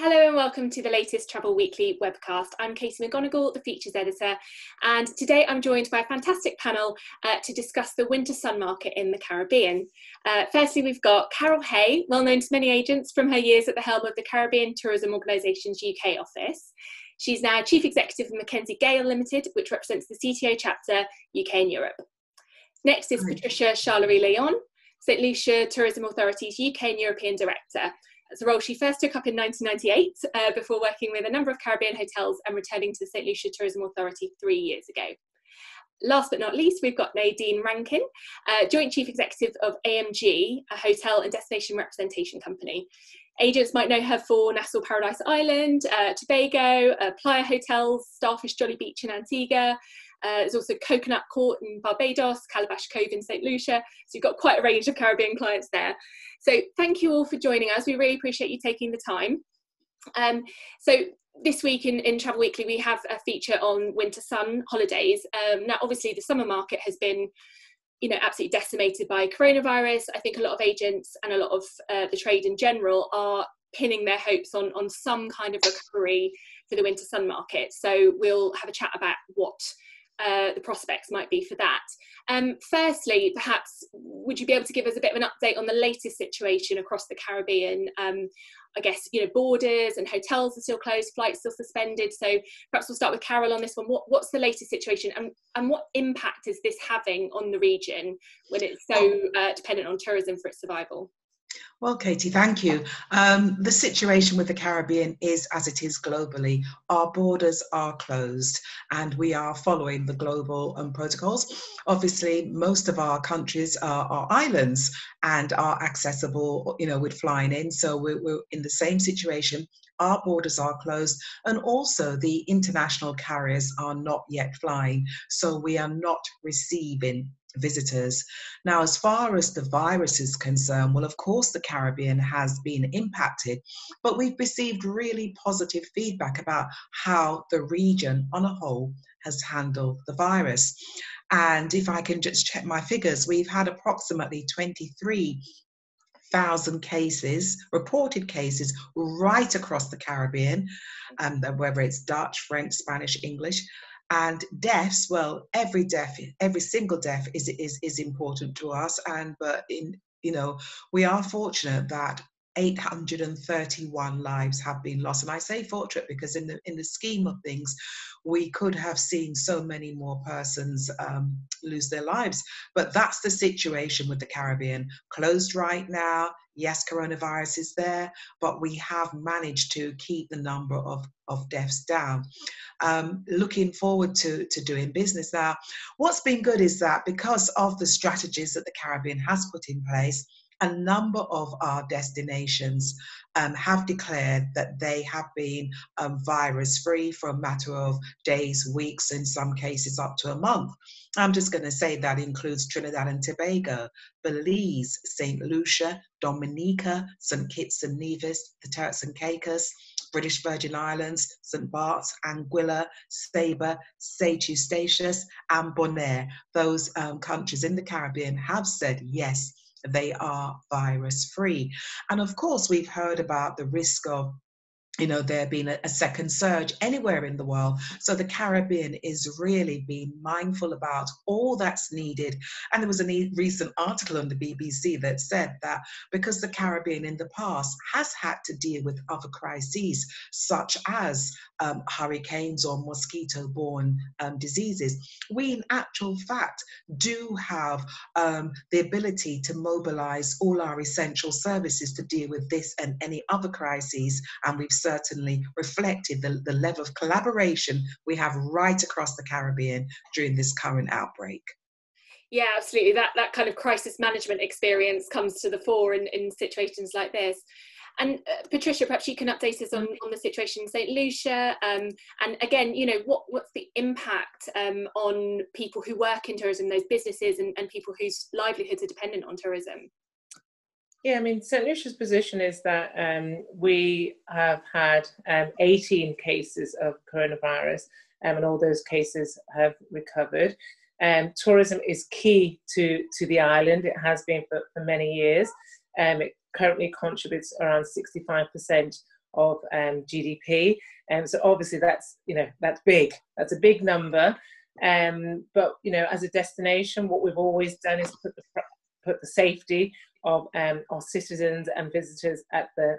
Hello and welcome to the latest Travel Weekly webcast. I'm McGonagle, the features editor, and today I'm joined by a fantastic panel to discuss the winter sun market in the Caribbean. Firstly, we've got Carol Hay, well known to many agents from her years at the helm of the Caribbean Tourism Organisation's UK office. She's now Chief Executive of McKenzie Gayle Limited, which represents the CTO chapter UK and Europe. Next is Patricia Charlery-Leon, St Lucia Tourism Authority's UK and European Director. It's a role she first took up in 1998 before working with a number of Caribbean hotels and returning to the St Lucia Tourism Authority 3 years ago. Last but not least, we've got Nadine Rankin, Joint Chief Executive of AMG, a hotel and destination representation company. Agents might know her for Nassau Paradise Island, Tobago, Playa Hotels, Starfish Jolly Beach in Antigua. There's also Coconut Court in Barbados, Calabash Cove in St Lucia. So you've got quite a range of Caribbean clients there. So thank you all for joining us. We really appreciate you taking the time. So this week in Travel Weekly, we have a feature on winter sun holidays. Now, obviously, the summer market has been, absolutely decimated by coronavirus. I think a lot of agents and a lot of the trade in general are pinning their hopes on some kind of recovery for the winter sun market. So we'll have a chat about what the prospects might be for that. Firstly, perhaps, would you be able to give us a bit of an update on the latest situation across the Caribbean? I guess, borders and hotels are still closed, flights still suspended. So perhaps we'll start with Carol on this one. What's the latest situation and what impact is this having on the region when it's so dependent on tourism for its survival? Well, Katie, thank you. The situation with the Caribbean is as it is globally. Our borders are closed and we are following the global protocols. Obviously, most of our countries are islands and are accessible, with flying in. So we're in the same situation. Our borders are closed, and also the international carriers are not yet flying. So we are not receiving visitors. Now, as far as the virus is concerned, well, of course, the Caribbean has been impacted, but we've received really positive feedback about how the region on a whole has handled the virus. And if I can just check my figures, we've had approximately 23,000 cases, reported cases, right across the Caribbean, whether it's Dutch, French, Spanish, English. And deaths, well, every single death is important to us. But we are fortunate that 831 lives have been lost. And I say fortunate because in the scheme of things, we could have seen so many more persons lose their lives. But that's the situation with the Caribbean. Closed right now. Yes, coronavirus is there, but we have managed to keep the number of deaths down. Looking forward to doing business now. What's been good is that because of the strategies that the Caribbean has put in place, a number of our destinations have declared that they have been virus-free for a matter of days, weeks, in some cases up to a month. I'm just going to say that includes Trinidad and Tobago, Belize, St. Lucia, Dominica, St. Kitts and Nevis, the Turks and Caicos, British Virgin Islands, St. Bart's, Anguilla, Saba, St. Eustatius, and Bonaire. Those countries in the Caribbean have said yes, they are virus-free. And of course, we've heard about the risk of there being a second surge anywhere in the world. So the Caribbean is really being mindful about all that's needed. And there was a recent article on the BBC that said that because the Caribbean in the past has had to deal with other crises, such as hurricanes or mosquito-borne diseases, we in actual fact do have the ability to mobilize all our essential services to deal with this and any other crises. And we've certainly reflected the level of collaboration we have right across the Caribbean during this current outbreak. Yeah, absolutely. That kind of crisis management experience comes to the fore in situations like this. And Patricia, perhaps you can update us on the situation in St. Lucia. And again, what's the impact on people who work in tourism, those businesses and people whose livelihoods are dependent on tourism? Yeah, I mean, St. Lucia's position is that we have had 18 cases of coronavirus and all those cases have recovered. Tourism is key to the island. It has been for many years. It currently contributes around 65% of GDP. So obviously that's big. That's a big number. But as a destination, what we've always done is put the safety of our citizens and visitors at the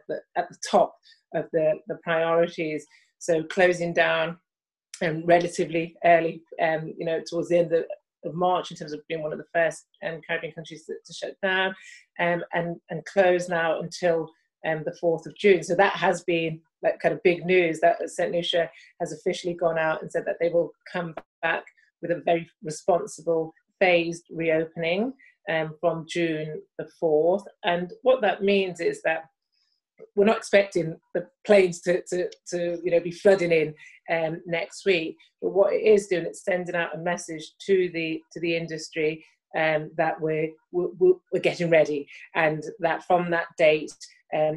top of the priorities. So closing down relatively early, towards the end of March, in terms of being one of the first Caribbean countries to shut down, and close now until the 4th of June. So that has been that kind of big news, that St. Lucia has officially gone out and said that they will come back with a very responsible phased reopening from June the 4th. And what that means is that we're not expecting the planes to be flooding in next week, but what it is doing, it's sending out a message to the industry that we're getting ready, and that from that date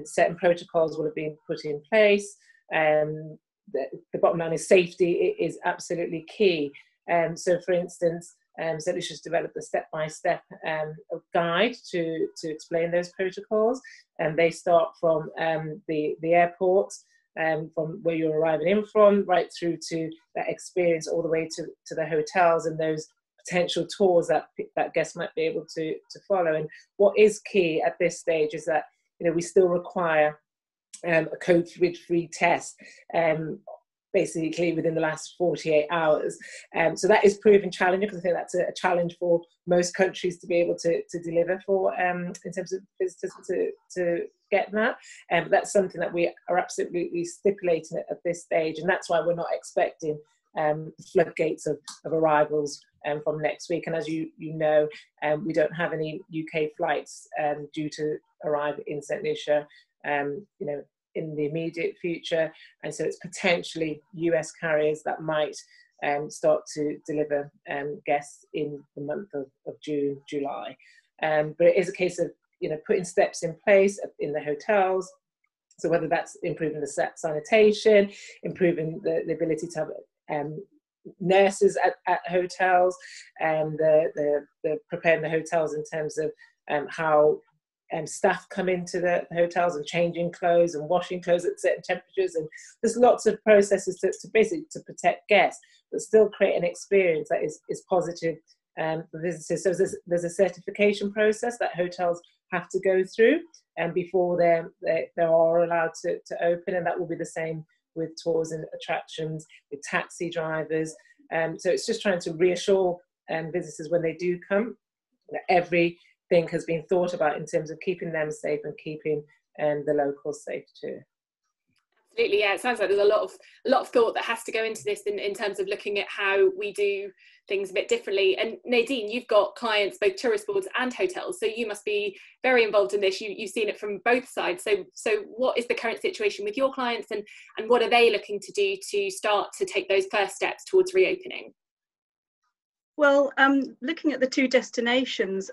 certain protocols will have been put in place. The bottom line is safety is absolutely key. So for instance, St. Lucia's developed a step-by-step guide to explain those protocols, and they start from the airport, from where you're arriving in from, right through to that experience, all the way to the hotels and those potential tours that guests might be able to follow. And what is key at this stage is that we still require a COVID-free test, basically within the last 48 hours. So that is proving challenging, because I think that's a challenge for most countries to be able to deliver for, in terms of visitors to get that. But that's something that we are absolutely stipulating at this stage, and that's why we're not expecting floodgates of arrivals from next week. And as you know, we don't have any UK flights due to arrive in St. Lucia, in the immediate future, and so it's potentially US carriers that might start to deliver guests in the month of June, July. But it is a case of putting steps in place in the hotels. So whether that's improving the sanitation, improving the ability to have nurses at hotels, and the preparing the hotels in terms of how staff come into the hotels and changing clothes and washing clothes at certain temperatures, and there's lots of processes to basically to protect guests, but still create an experience that is positive for visitors. So there's a certification process that hotels have to go through, and before they are allowed to open, and that will be the same with tours and attractions, with taxi drivers. So it's just trying to reassure visitors when they do come that everything has been thought about in terms of keeping them safe and keeping the locals safe too. Absolutely, yeah. It sounds like there's a lot of thought that has to go into this in terms of looking at how we do things a bit differently. And Nadine, you've got clients, both tourist boards and hotels, so you must be very involved in this. You've seen it from both sides. So what is the current situation with your clients, and what are they looking to do to start to take those first steps towards reopening? Well, looking at the two destinations,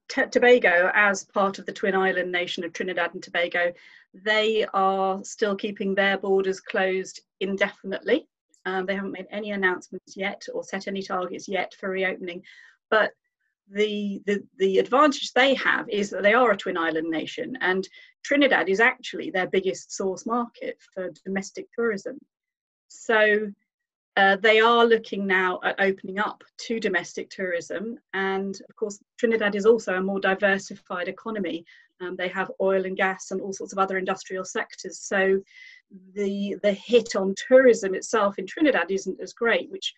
Tobago, as part of the twin island nation of Trinidad and Tobago, they are still keeping their borders closed indefinitely. They haven't made any announcements yet or set any targets yet for reopening. But the advantage they have is that they are a twin island nation, and Trinidad is actually their biggest source market for domestic tourism. So they are looking now at opening up to domestic tourism, and of course Trinidad is also a more diversified economy. They have oil and gas and all sorts of other industrial sectors, so the hit on tourism itself in Trinidad isn't as great, which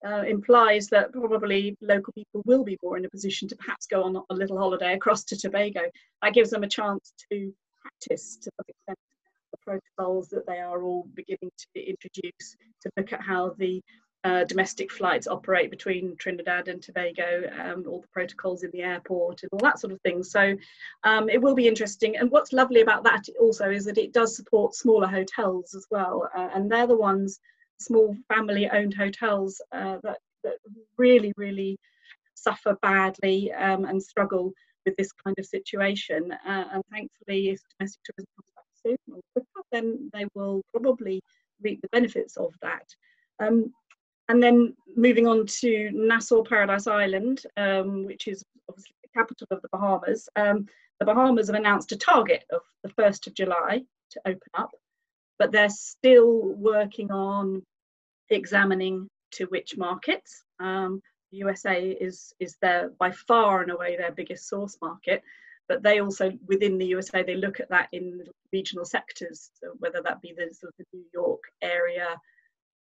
implies that probably local people will be more in a position to perhaps go on a little holiday across to Tobago. That gives them a chance to practice to some extent the protocols that they are all beginning to introduce, to look at how the domestic flights operate between Trinidad and Tobago, all the protocols in the airport and all that sort of thing. So it will be interesting. And what's lovely about that also is that it does support smaller hotels as well. And they're the ones, small family-owned hotels that really, really suffer badly and struggle with this kind of situation. And thankfully, if domestic tourism comes back soon or quicker, then they will probably reap the benefits of that. And then moving on to Nassau Paradise Island, which is obviously the capital of the Bahamas. The Bahamas have announced a target of the 1st of July to open up. but they're still working on examining to which markets. USA is their, by far and away, their biggest source market, but they also, within the USA, they look at that in regional sectors, so whether that be the sort of the New York area,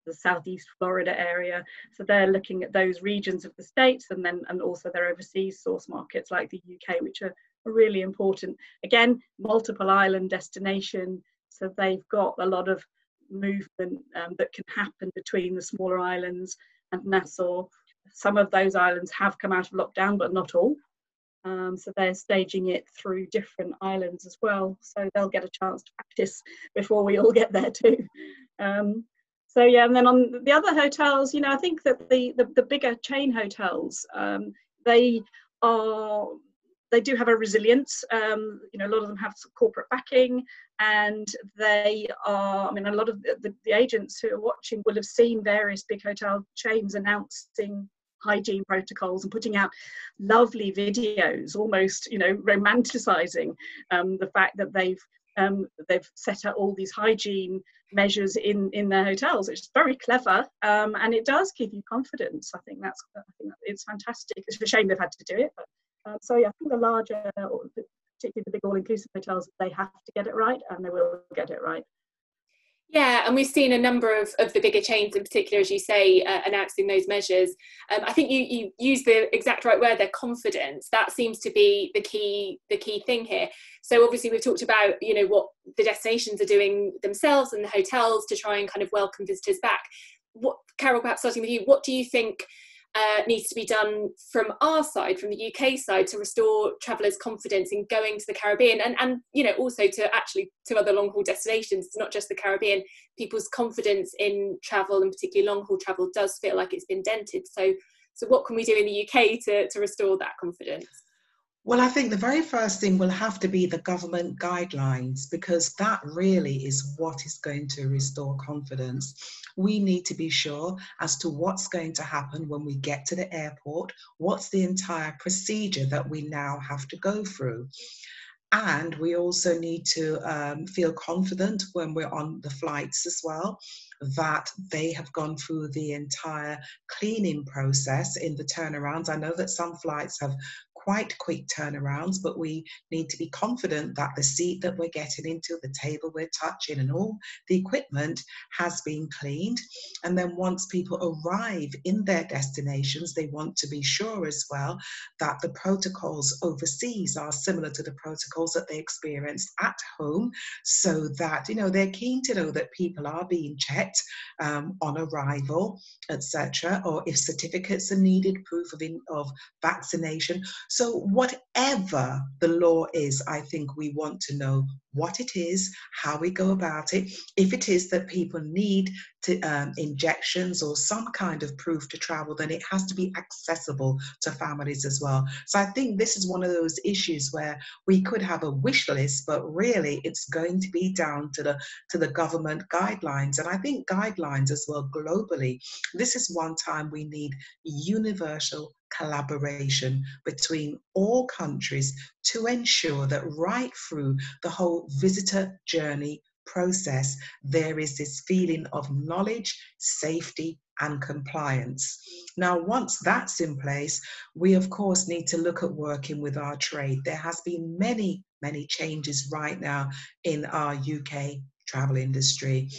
the Southeast Florida area. So they're looking at those regions of the States, and also their overseas source markets like the UK, which are really important. Again, multiple island destination, so they've got a lot of movement that can happen between the smaller islands and Nassau. Some of those islands have come out of lockdown, but not all. So they're staging it through different islands as well. So they'll get a chance to practice before we all get there too. So yeah, and then on the other hotels, you know, I think that the bigger chain hotels, they do have a resilience. You know, a lot of them have corporate backing, and they are, I mean, a lot of the agents who are watching will have seen various big hotel chains announcing hygiene protocols and putting out lovely videos, almost, you know, romanticizing the fact that they've set out all these hygiene measures in their hotels, which is very clever, and it does give you confidence. I think it's fantastic. It's a shame they've had to do it, but so yeah, I think the larger, particularly the big all-inclusive hotels, they have to get it right, and they will get it right. Yeah, and we've seen a number of the bigger chains in particular, as you say, announcing those measures. I think you use the exact right word, their confidence. That seems to be the key thing here. So obviously we've talked about, you know, what the destinations are doing themselves and the hotels to try and kind of welcome visitors back. What, Carol, perhaps starting with you, what do you think needs to be done from our side, from the UK side, to restore travellers' confidence in going to the Caribbean, and you know, also to other long haul destinations, not just the Caribbean? People's confidence in travel, and particularly long haul travel, does feel like it's been dented. So what can we do in the UK to restore that confidence? Well, I think the very first thing will have to be the government guidelines, because that really is what is going to restore confidence. We need to be sure as to what's going to happen when we get to the airport, what's the entire procedure that we now have to go through. And we also need to feel confident when we're on the flights as well, that they have gone through the entire cleaning process in the turnarounds. I know that some flights have quite quick turnarounds, but we need to be confident that the seat that we're getting into, the table we're touching, and all the equipment has been cleaned. And then once people arrive in their destinations, they want to be sure as well that the protocols overseas are similar to the protocols that they experienced at home, so that, you know, they're keen to know that people are being checked on arrival, etc., or if certificates are needed, proof of vaccination. So whatever the law is, I think we want to know what it is, how we go about it. If it is that people need injections or some kind of proof to travel, then it has to be accessible to families as well. So I think this is one of those issues where we could have a wish list, but really it's going to be down to the government guidelines. And I think guidelines as well globally. This is one time we need universal collaboration between all countries to ensure that right through the whole visitor journey process, there is this feeling of knowledge, safety, and compliance. Now, once that's in place, we of course need to look at working with our trade. There has been many changes right now in our UK travel industry,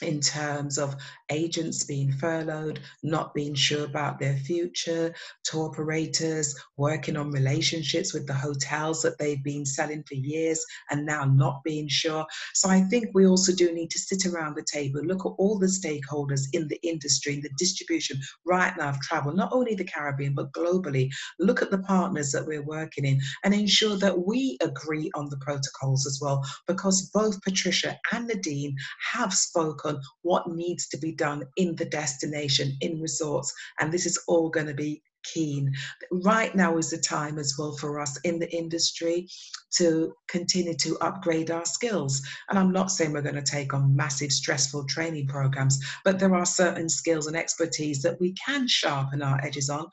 in terms of agents being furloughed, not being sure about their future, tour operators working on relationships with the hotels that they've been selling for years and now not being sure. So I think we also do need to sit around the table, look at all the stakeholders in the industry, in the distribution right now of travel, not only the Caribbean, but globally. Look at the partners that we're working in and ensure that we agree on the protocols as well, because both Patricia and Nadine have spoken what needs to be done in the destination, in resorts, and this is all going to be keen. Right now is the time as well for us in the industry to continue to upgrade our skills. And I'm not saying we're going to take on massive stressful training programs, but there are certain skills and expertise that we can sharpen our edges on.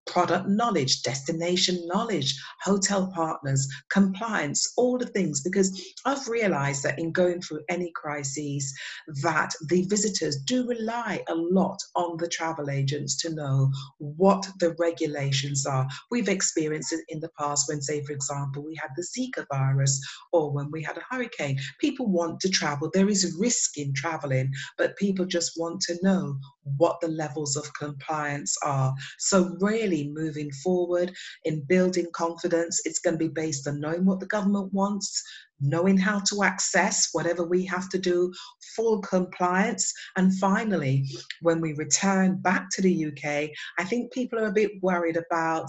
Product knowledge, destination knowledge, hotel partners, compliance, all the things, because I've realized that in going through any crises that the visitors do rely a lot on the travel agents to know what the regulations are. We've experienced it in the past when, say, for example, we had the Zika virus, or when we had a hurricane. People want to travel. There is risk in traveling, but people just want to know what the levels of compliance are. So really moving forward in building confidence, it's going to be based on knowing what the government wants, knowing how to access whatever we have to do, full compliance. And finally, when we return back to the UK, I think people are a bit worried about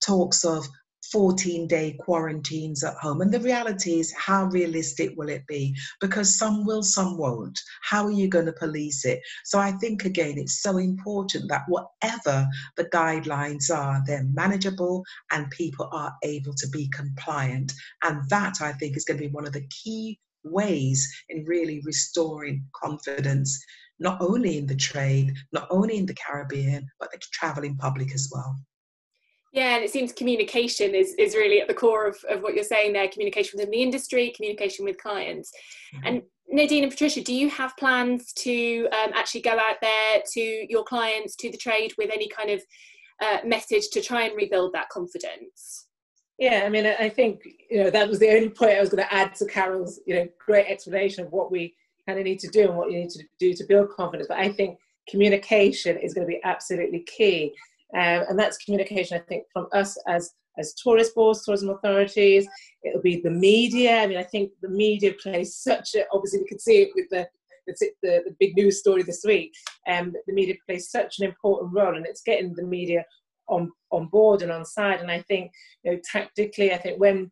talks of 14-day quarantines at home. And the reality is, how realistic will it be? Because some will, some won't. How are you going to police it? So I think, again, it's so important that whatever the guidelines are, they're manageable and people are able to be compliant. And that, I think, is going to be one of the key ways in really restoring confidence, not only in the trade, not only in the Caribbean, but the traveling public as well. Yeah, and it seems communication is really at the core of what you're saying there, communication within the industry, communication with clients. Mm-hmm. And Nadine and Patricia, do you have plans to actually go out there to your clients, to the trade, with any kind of message to try and rebuild that confidence? Yeah, I mean, I think, that was the only point I was going to add to Carol's, great explanation of what we kind of need to do and what you need to do to build confidence. But I think communication is going to be absolutely key. And that's communication, I think, from us as tourist boards, tourism authorities. It'll be the media. I mean, I think the media plays such a, obviously we could see it with the big news story this week. The media plays such an important role, and it's getting the media on board and on side. And I think, tactically, I think when,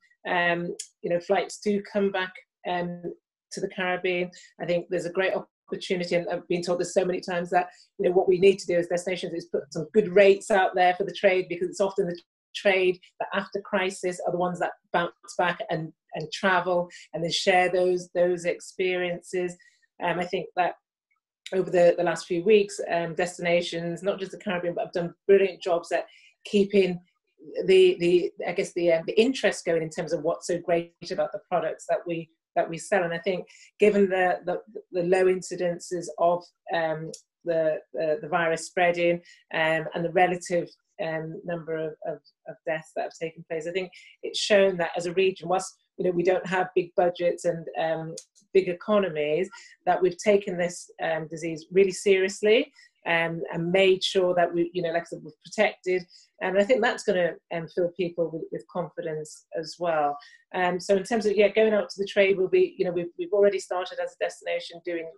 flights do come back to the Caribbean, I think there's a great opportunity, and I've been told this so many times, that what we need to do as destinations is put some good rates out there for the trade, because it's often the trade that after crisis are the ones that bounce back and travel and then share those experiences. I think that over the last few weeks, destinations, not just the Caribbean, but have done brilliant jobs at keeping the interest going in terms of what's so great about the products that we sell. And I think, given the low incidences of the virus spreading and the relative number of deaths that have taken place, I think it's shown that as a region, whilst we don't have big budgets and big economies, that we've taken this disease really seriously and made sure that we, like I said, we've protected. And I think that's going to fill people with confidence as well. So in terms of going out to the trade, we'll be, we've already started as a destination doing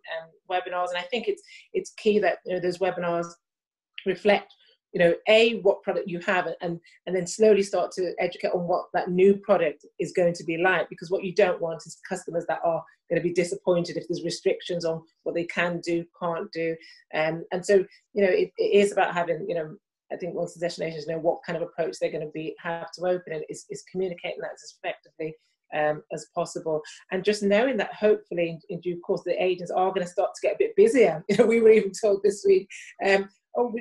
webinars, and I think it's key that those webinars reflect, what product you have, and then slowly start to educate on what that new product is going to be like, because what you don't want is customers that are going to be disappointed if there's restrictions on what they can do, can't do. And so, it is about having, I think once the destinations know what kind of approach they're going to have to open, and is communicating that as effectively as possible. And just knowing that hopefully in due course the agents are going to start to get a bit busier. We were even told this week, we're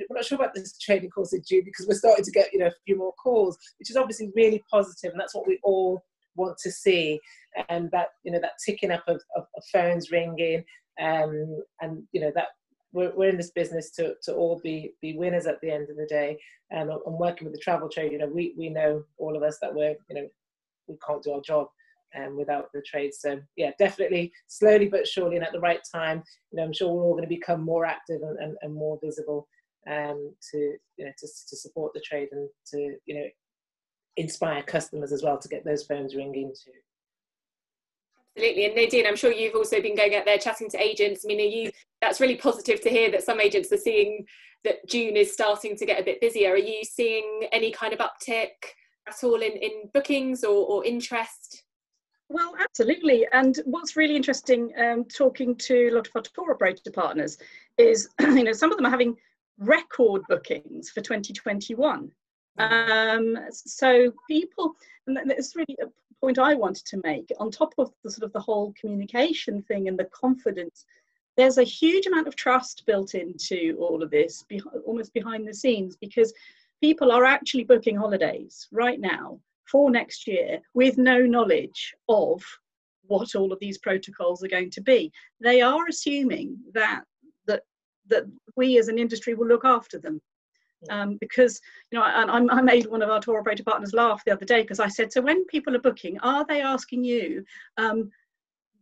not sure about this training course in June, because we're starting to get a few more calls, which is obviously really positive, and that's what we all want to see. And that that ticking up of phones ringing, and that we're in this business to all be winners at the end of the day. And working with the travel trade, we know, all of us, that we can't do our job without the trade. So yeah, definitely slowly but surely, and at the right time, I'm sure we're all going to become more active and more visible to support the trade, and to inspire customers as well to get those phones ringing too. Absolutely. And Nadine, I'm sure you've also been going out there chatting to agents. I mean, that's really positive to hear that some agents are seeing that June is starting to get a bit busier. Are you seeing any kind of uptick at all in bookings or interest? Well, absolutely. And what's really interesting, talking to a lot of our tour operator partners, is some of them are having record bookings for 2021. So people, and it's really point I wanted to make, on top of the sort of the whole communication thing and the confidence, there's a huge amount of trust built into all of this, almost behind the scenes, because people are actually booking holidays right now for next year with no knowledge of what all of these protocols are going to be. They are assuming that we as an industry will look after them. Because, you know, I made one of our tour operator partners laugh the other day, because I said, so when people are booking, are they asking you,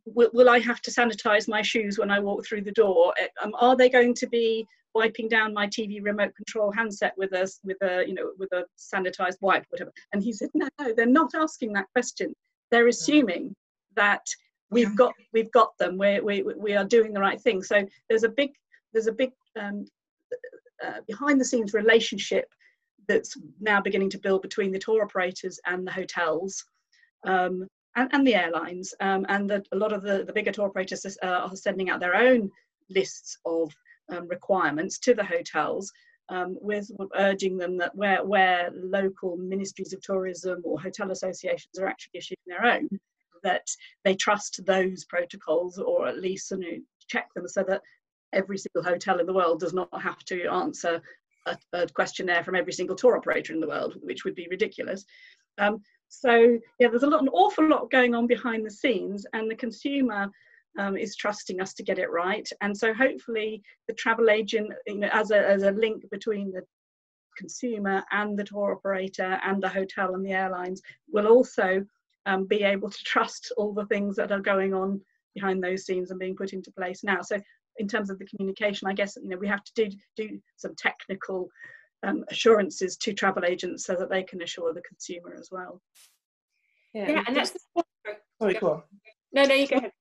will I have to sanitize my shoes when I walk through the door? Are they going to be wiping down my TV remote control handset with a sanitized wipe, whatever? And he said, no, they're not asking that question. They're assuming that we've got them. We are doing the right thing. So there's a big behind the scenes relationship that's now beginning to build between the tour operators and the hotels, and the airlines, and a lot of the bigger tour operators are sending out their own lists of requirements to the hotels, with urging them that where local ministries of tourism or hotel associations are actually issuing their own, that they trust those protocols, or at least check them, so that every single hotel in the world does not have to answer a questionnaire from every single tour operator in the world, which would be ridiculous. So yeah, there's an awful lot going on behind the scenes, and the consumer is trusting us to get it right. And so hopefully the travel agent, you know, as a link between the consumer and the tour operator and the hotel and the airlines, will also be able to trust all the things that are going on behind those scenes and being put into place now. So in terms of the communication, I guess, you know, we have to do some technical assurances to travel agents so that they can assure the consumer as well. Yeah, and that's sorry, go on. No, you go ahead.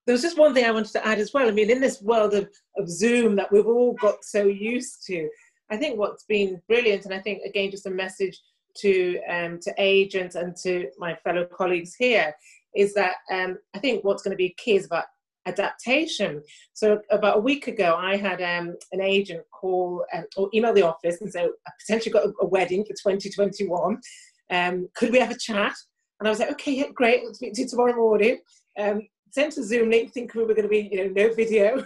There was just one thing I wanted to add as well. I mean, in this world of Zoom that we've all got so used to, I think what's been brilliant, and I think again just a message to agents and to my fellow colleagues here, is that I think what's going to be key is about adaptation. So about a week ago, I had an agent call or email the office and say, I potentially got a wedding for 2021. Could we have a chat? And I was like, okay, yeah, great. I'll speak to you tomorrow morning. Sent a Zoom link, thinking we were going to be, no video.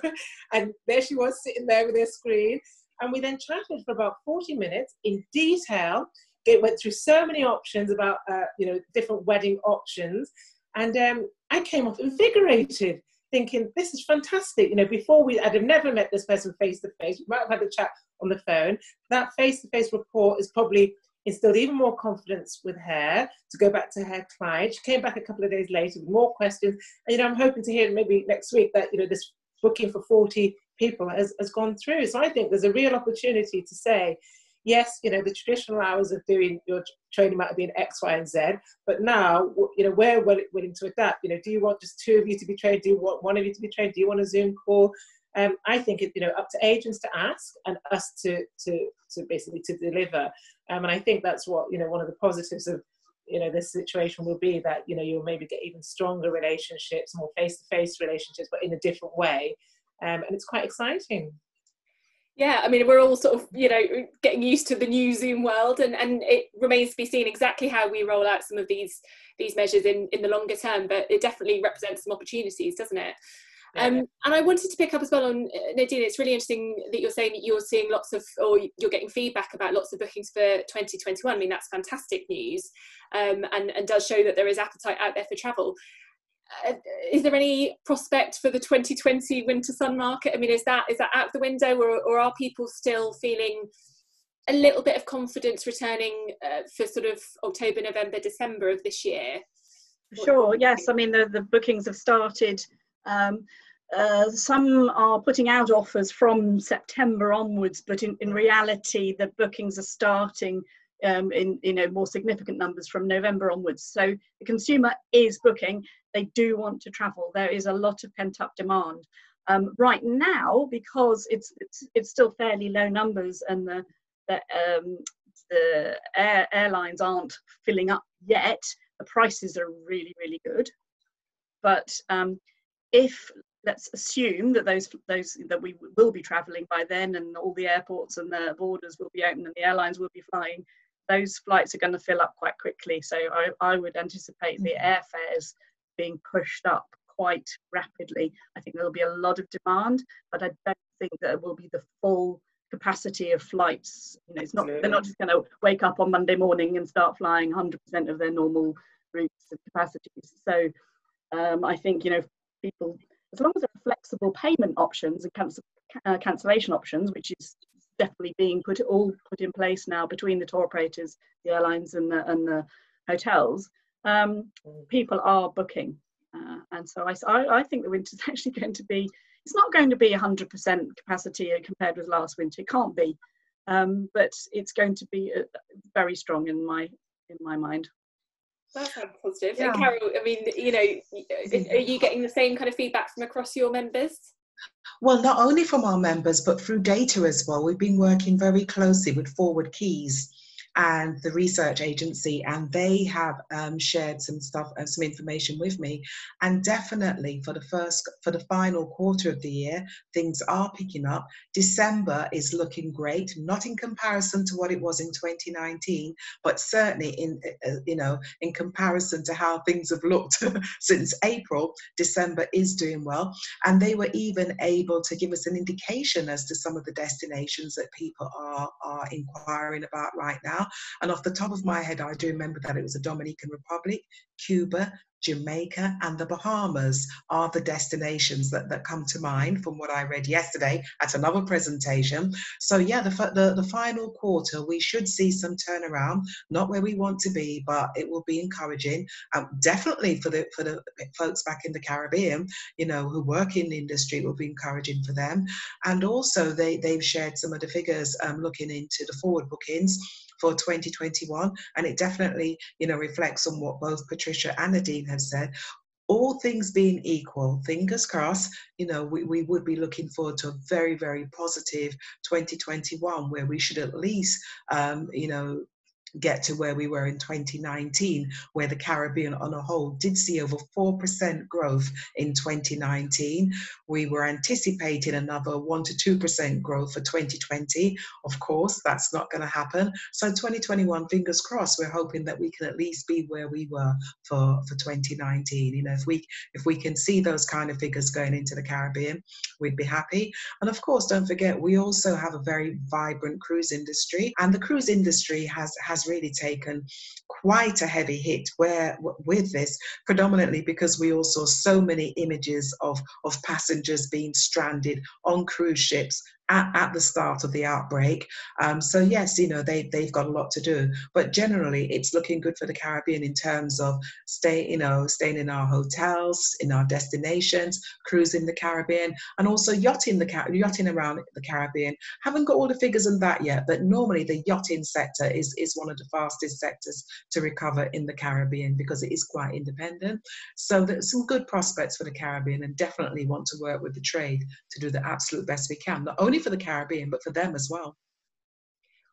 And there she was sitting there with her screen. And we then chatted for about 40 minutes in detail. It went through so many options about, different wedding options. And I came off invigorated, thinking, this is fantastic. Before I'd have never met this person face to face. We might have had a chat on the phone. That face-to-face report is probably instilled even more confidence with her to go back to her client. She came back a couple of days later with more questions. And, I'm hoping to hear maybe next week that, this booking for 40 people has gone through. So I think there's a real opportunity to say, yes, the traditional hours of doing your training might have been X, Y, and Z, but now, we're willing to adapt. Do you want just two of you to be trained? Do you want one of you to be trained? Do you want a Zoom call? I think it's up to agents to ask and us to basically to deliver. And I think that's what one of the positives of this situation will be, that you'll maybe get even stronger relationships, more face-to-face relationships, but in a different way. And it's quite exciting. Yeah, I mean, we're all sort of, getting used to the new Zoom world, and it remains to be seen exactly how we roll out some of these measures in the longer term, but it definitely represents some opportunities, doesn't it? Yeah. And I wanted to pick up as well on, Nadine, it's really interesting that you're saying that you're seeing or you're getting feedback about lots of bookings for 2021. I mean, that's fantastic news, and does show that there is appetite out there for travel. Is there any prospect for the 2020 winter sun market? I mean, is that out the window, or are people still feeling a little bit of confidence returning for sort of October, November, December of this year? Sure, yes. I mean, the bookings have started. Some are putting out offers from September onwards, but in reality, the bookings are starting in more significant numbers from November onwards. So the consumer is booking. They do want to travel. There is a lot of pent-up demand right now, because it's still fairly low numbers, and the airlines aren't filling up yet. The prices are really, really good. But if let's assume that that we will be travelling by then, and all the airports and the borders will be open and the airlines will be flying, those flights are going to fill up quite quickly. So I would anticipate the airfares being pushed up quite rapidly. I think there'll be a lot of demand, but I don't think that it will be the full capacity of flights. You know, it's not, they're not just going to wake up on Monday morning and start flying 100% of their normal routes and capacities. So I think, you know, people, as long as there are flexible payment options and cancellation options, which is definitely being put in place now between the tour operators, the airlines and the hotels, people are booking. And so I think the winter's actually going to be, it's not going to be 100% capacity compared with last winter. It can't be, but it's going to be very strong in my mind. That sounds positive. Yeah. And Carol, I mean, you know, are you getting the same kind of feedback from across your members? Well, not only from our members, but through data as well. We've been working very closely with Forward Keys and the research agency, and they have shared some stuff and some information with me. And definitely for the final quarter of the year, things are picking up. December is looking great, not in comparison to what it was in 2019, but certainly in comparison to how things have looked since April. December is doing well, and they were even able to give us an indication as to some of the destinations that people are inquiring about right now. And off the top of my head, I do remember that it was the Dominican Republic, Cuba, Jamaica, and the Bahamas are the destinations that come to mind from what I read yesterday at another presentation. So yeah, the final quarter, we should see some turnaround, not where we want to be, but it will be encouraging. Definitely for the folks back in the Caribbean, you know, who work in the industry, it will be encouraging for them. And also they've shared some of the figures looking into the forward bookings for 2021, and it definitely, you know, reflects on what both Patricia and Nadine have said. All things being equal, fingers crossed, you know, we would be looking forward to a very, very positive 2021, where we should at least, you know, get to where we were in 2019, where the Caribbean on a whole did see over 4% growth in 2019. We were anticipating another 1 to 2% growth for 2020. Of course, that's not going to happen. So 2021, fingers crossed, we're hoping that we can at least be where we were for 2019. You know, if we can see those kind of figures going into the Caribbean, we'd be happy. And of course, don't forget, we also have a very vibrant cruise industry, and the cruise industry has really taken quite a heavy hit with this, predominantly because we all saw so many images of passengers being stranded on cruise ships at the start of the outbreak. So yes, you know, they've got a lot to do, but generally it's looking good for the Caribbean in terms of staying in our hotels, in our destinations, cruising the Caribbean, and also yachting around the Caribbean. Haven't got all the figures on that yet, but normally the yachting sector is one of the fastest sectors to recover in the Caribbean because it is quite independent. So there's some good prospects for the Caribbean, and definitely want to work with the trade to do the absolute best we can, not only for the Caribbean, but for them as well.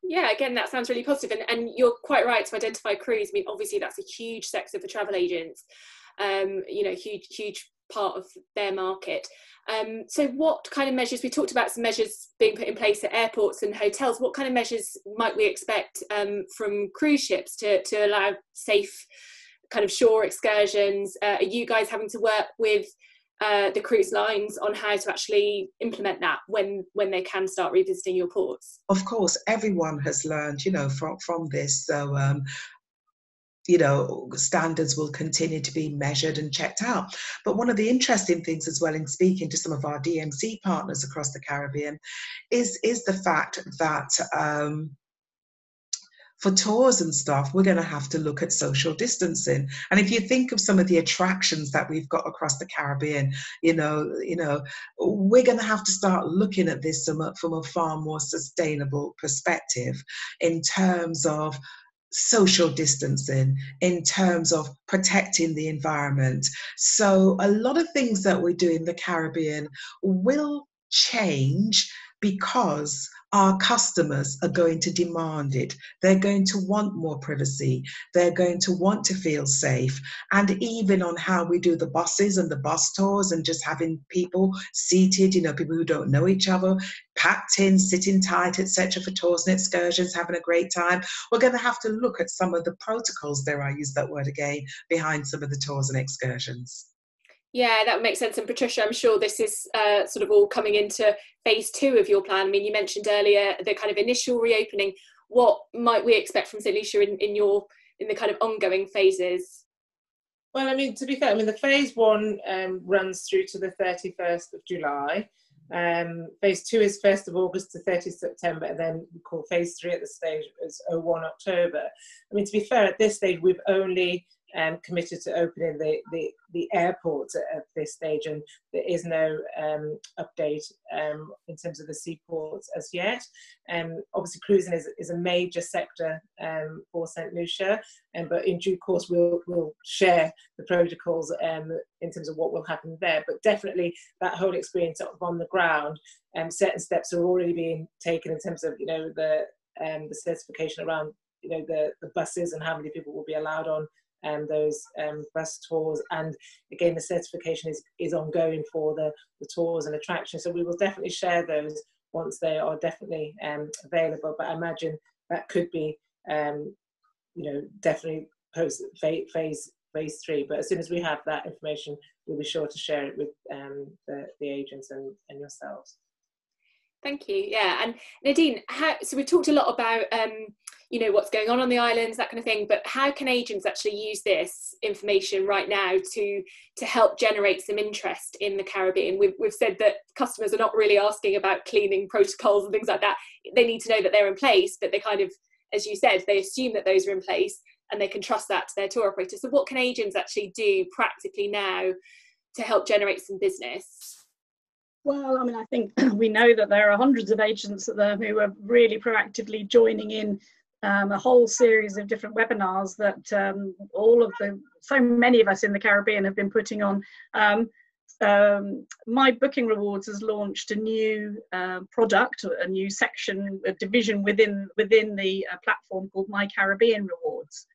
Yeah, again, that sounds really positive. And you're quite right to identify cruise. I mean, obviously that's a huge sector for travel agents, you know, huge part of their market. So what kind of measures, we talked about some measures being put in place at airports and hotels, what kind of measures might we expect from cruise ships to allow safe kind of shore excursions? Are you guys having to work with the cruise lines on how to actually implement that when they can start revisiting your ports? Of course, everyone has learned, you know, from this. So, you know, standards will continue to be measured and checked out. But one of the interesting things as well in speaking to some of our DMC partners across the Caribbean is the fact that for tours and stuff, we're going to have to look at social distancing. And if you think of some of the attractions that we've got across the Caribbean, you know, we're going to have to start looking at this from a far more sustainable perspective in terms of social distancing, in terms of protecting the environment. So a lot of things that we do in the Caribbean will change because our customers are going to demand it. They're going to want more privacy. They're going to want to feel safe. And even on how we do the buses and the bus tours and just having people seated, you know, people who don't know each other, packed in, sitting tight, etc., for tours and excursions, having a great time. We're going to have to look at some of the protocols, dare I use that word again, behind some of the tours and excursions. Yeah, that makes sense. And Patricia, I'm sure this is sort of all coming into phase 2 of your plan. I mean, you mentioned earlier the kind of initial reopening. What might we expect from St Lucia in the kind of ongoing phases? Well, I mean, to be fair, I mean, the phase 1 runs through to the 31st of July. Phase 2 is 1st of August to 30th September, and then we call phase 3 at the stage as 01 October. I mean, to be fair, at this stage, we've only committed to opening the airports at this stage, and there is no update in terms of the seaports as yet. Obviously, cruising is a major sector for St Lucia, but in due course we'll share the protocols in terms of what will happen there. But definitely that whole experience on the ground, certain steps are already being taken in terms of, you know, the certification around, you know, the buses and how many people will be allowed on those bus tours, and again the certification is ongoing for the tours and attractions. So we will definitely share those once they are definitely available. But I imagine that could be you know, definitely post phase 3. But as soon as we have that information, we'll be sure to share it with the agents and yourselves. Thank you. Yeah, and Nadine, so we've talked a lot about you know, what's going on the islands, that kind of thing, but how can agents actually use this information right now to help generate some interest in the Caribbean? We've said that customers are not really asking about cleaning protocols and things like that. They need to know that they're in place, but they kind of, as you said, they assume that those are in place and they can trust that to their tour operator. So what can agents actually do practically now to help generate some business? Well, I mean, I think we know that there are hundreds of agents who are really proactively joining in a whole series of different webinars that so many of us in the Caribbean have been putting on. My Booking Rewards has launched a new product, a new section, a division within the platform called My Caribbean Rewards.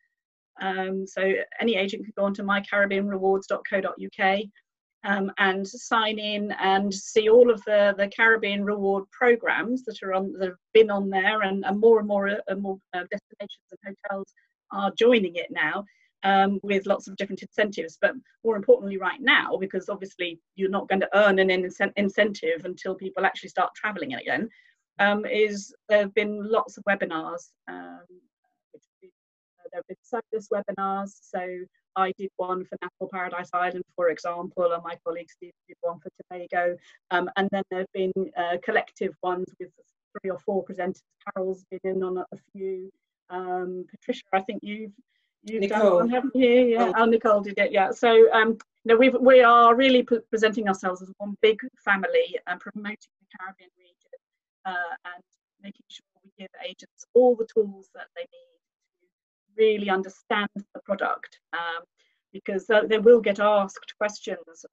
So any agent can go onto mycaribbeanrewards.co.uk and sign in and see all of the Caribbean reward programs that have been on there, and more destinations and hotels are joining it now, with lots of different incentives. But more importantly right now, because obviously you're not going to earn an incentive until people actually start traveling again, there have been lots of webinars. There have been surplus webinars, so I did one for National Paradise Island, for example, and my colleague Steve did one for Tobago. And then there have been collective ones with 3 or 4 presenters. Carol's been in on a few. Patricia, I think you've done one, haven't you? Yeah, oh, Nicole did it, yeah. So you know, we are really presenting ourselves as one big family and promoting the Caribbean region, and making sure we give agents all the tools that they need really understand the product, because they will get asked questions as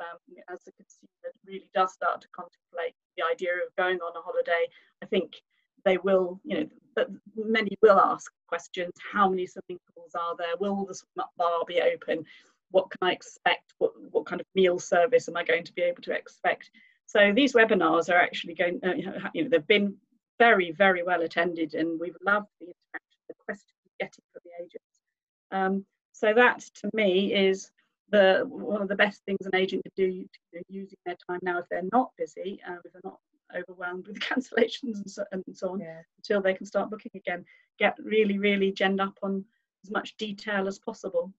the consumer really does start to contemplate the idea of going on a holiday. I think they will, you know, but many will ask questions. How many swimming pools are there? Will the swim up bar be open? What can I expect? What kind of meal service am I going to be able to expect? So these webinars are actually going, you know, they've been very, very well attended, and we've loved the interaction, the questions getting from the agents. So that to me is one of the best things an agent can do, using their time now if they're not busy, if they're not overwhelmed with cancellations and so on, yeah, until they can start booking again. Get really genned up on as much detail as possible.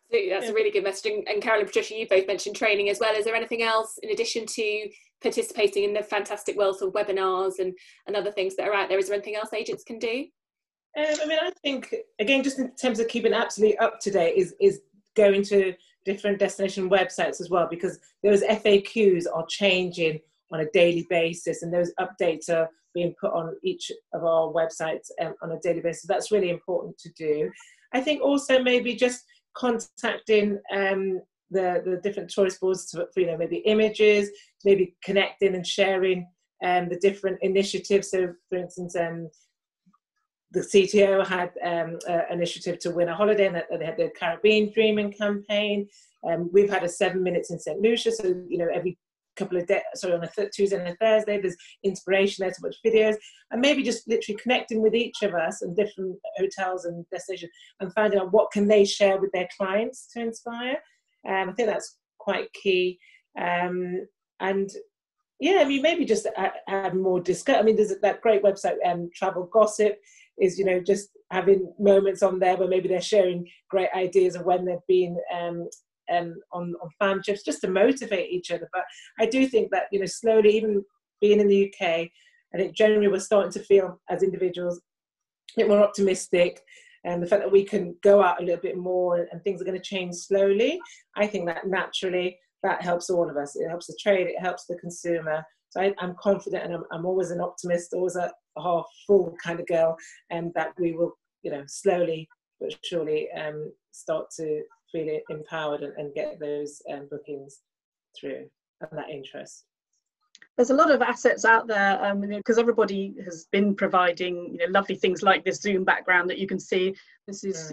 Absolutely, that's a really good message. And Carol and Patricia, you both mentioned training as well. Is there anything else in addition to participating in the fantastic wealth of webinars and other things that are out there? Is there anything else agents can do? I mean, I think, again, just in terms of keeping absolutely up to date is going to different destination websites as well, because those FAQs are changing on a daily basis, and those updates are being put on each of our websites on a daily basis. That's really important to do. I think also maybe just contacting the different tourist boards for, you know, maybe images, maybe connecting and sharing the different initiatives. So, for instance, the CTO had an initiative to win a holiday, and they had the Caribbean Dreaming campaign. We've had a 7 minutes in St. Lucia, so every couple of days, on a Tuesday and a Thursday, there's inspiration there to watch videos, and maybe just literally connecting with each of us and different hotels and destinations, and finding out what can they share with their clients to inspire. I think that's quite key. And yeah, maybe just add more discussion. There's that great website, Travel Gossip, is just having moments on there where maybe they're sharing great ideas of when they've been on fan trips, just to motivate each other. But I do think that slowly, even being in the UK, I think generally we're starting to feel as individuals a bit more optimistic, and the fact that we can go out a little bit more and things are going to change slowly. I think that naturally that helps all of us. It helps the trade, it helps the consumer. So I'm confident, and I'm always an optimist, always a half full kind of girl, and that we will, slowly but surely start to feel empowered and get those bookings through and that interest. There's a lot of assets out there, because everybody has been providing lovely things like this Zoom background that you can see. This is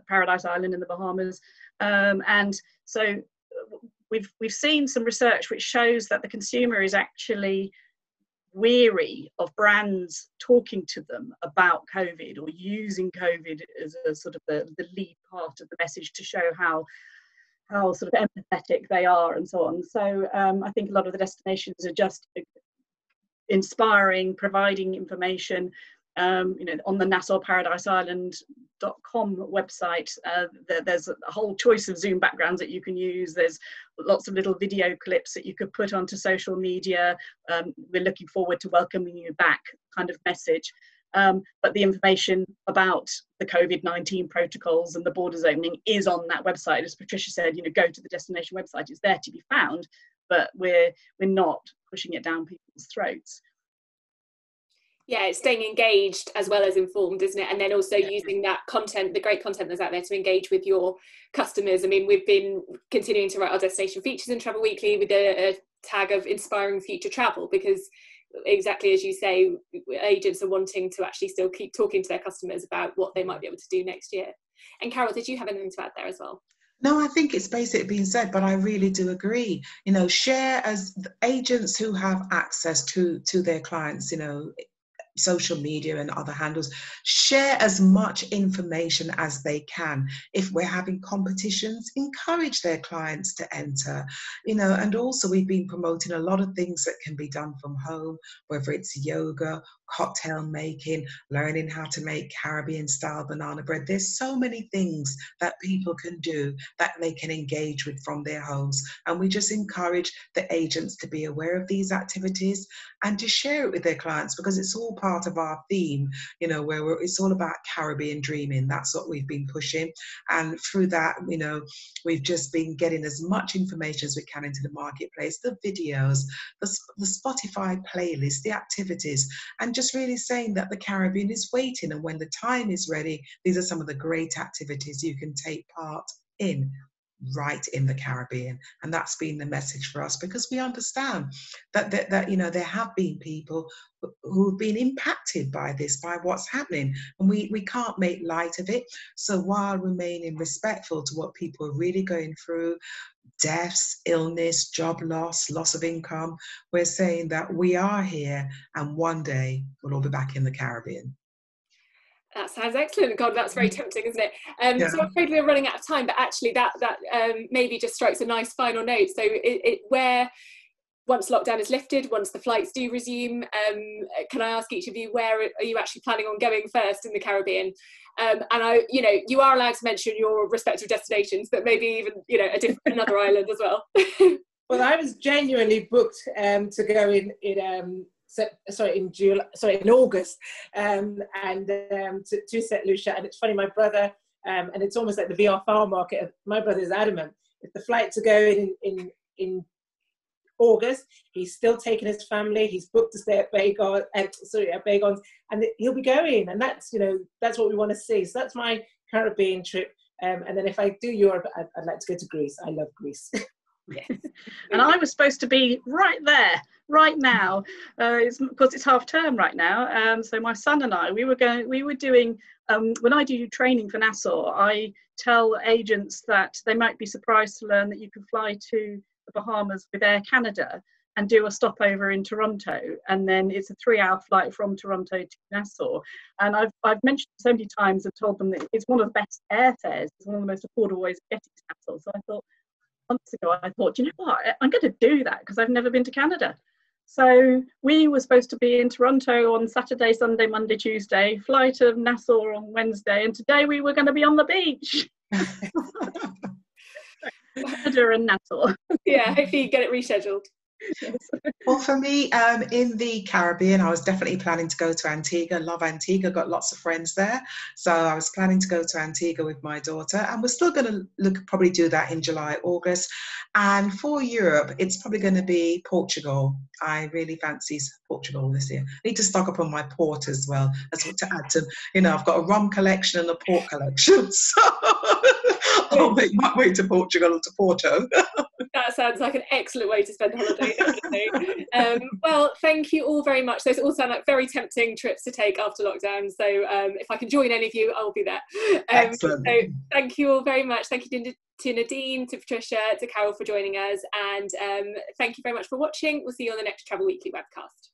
Paradise Island in the Bahamas, and so we've seen some research which shows that the consumer is actually weary of brands talking to them about COVID or using COVID as a sort of the lead part of the message to show how sort of empathetic they are and so on. So I think a lot of the destinations are just inspiring, providing information. On the NassauParadiseIsland.com website, there's a whole choice of Zoom backgrounds that you can use. There's lots of little video clips that you could put onto social media. We're looking forward to welcoming you back kind of message. But the information about the COVID-19 protocols and the borders opening is on that website. As Patricia said, go to the destination website. It's there to be found, but we're not pushing it down people's throats. Yeah, it's staying engaged as well as informed, isn't it? And then also using that content, the great content that's out there, to engage with your customers. We've been continuing to write our destination features in Travel Weekly with a tag of inspiring future travel, because exactly as you say, agents are wanting to actually still keep talking to their customers about what they might be able to do next year. And Carol, did you have anything to add there as well? No, I think it's basically being said, but I really do agree. Share as agents who have access to their clients, social media and other handles, share as much information as they can. If we're having competitions, encourage their clients to enter, and also we've been promoting a lot of things that can be done from home, whether it's yoga, cocktail making, learning how to make Caribbean style banana bread. There's so many things that people can do that they can engage with from their homes, and we just encourage the agents to be aware of these activities and to share it with their clients, because it's all part of our theme, where it's all about Caribbean dreaming. That's what we've been pushing, and through that, we've just been getting as much information as we can into the marketplace, the videos, the Spotify playlist, the activities, and just really saying that the Caribbean is waiting, and when the time is ready, these are some of the great activities you can take part in right in the Caribbean. And that's been the message for us, because we understand that there have been people who've been impacted by this, by what's happening, and we can't make light of it. So while remaining respectful to what people are really going through, deaths, illness, job loss of income, we're saying that we are here, and one day we'll all be back in the Caribbean. That sounds excellent. God, that's very tempting, isn't it? So I'm afraid we're running out of time, but actually that maybe just strikes a nice final note. So where, once lockdown is lifted, once the flights do resume, can I ask each of you, where are you actually planning on going first in the Caribbean? And you are allowed to mention your respective destinations, but maybe even another island as well. Well, I was genuinely booked to go in August, to St. Lucia. And it's funny, my brother, and it's almost like the VFR market. My brother is adamant, if the flights are going in August, he's still taking his family. He's booked to stay at Bagons, and he'll be going. And that's what we want to see. So that's my Caribbean trip. And then if I do Europe, I'd like to go to Greece. I love Greece. Yes. And I was supposed to be right there right now, it's because it's half term right now. So my son and I, we were doing, when I do training for Nassau, I tell agents that they might be surprised to learn that you can fly to the Bahamas with Air Canada and do a stopover in Toronto, and then it's a 3-hour flight from Toronto to Nassau. And I've mentioned so many times, I've told them that it's one of the best airfares, it's one of the most affordable ways of getting to Nassau. So I thought, months ago, I thought, you know what, I'm going to do that because I've never been to Canada. So we were supposed to be in Toronto on Saturday, Sunday, Monday, Tuesday, fly to Nassau on Wednesday, and today we were going to be on the beach. Canada and Nassau. Yeah, hopefully you get it rescheduled. Yes. Well, for me, in the Caribbean, I was definitely planning to go to Antigua. Love Antigua, got lots of friends there. So I was planning to go to Antigua with my daughter, and we're still going to probably do that in July, August. And for Europe, it's probably going to be Portugal. I really fancy Portugal this year. I need to stock up on my port as well, as to add to, I've got a rum collection and a port collection. So I'll make my way to Portugal or to Porto. That sounds like an excellent way to spend a holiday. Well, thank you all very much. Those all sound like very tempting trips to take after lockdown. So if I can join any of you, I'll be there. Excellent. So thank you all very much. Thank you to Nadine, to Patricia, to Carol for joining us. And thank you very much for watching. We'll see you on the next Travel Weekly webcast.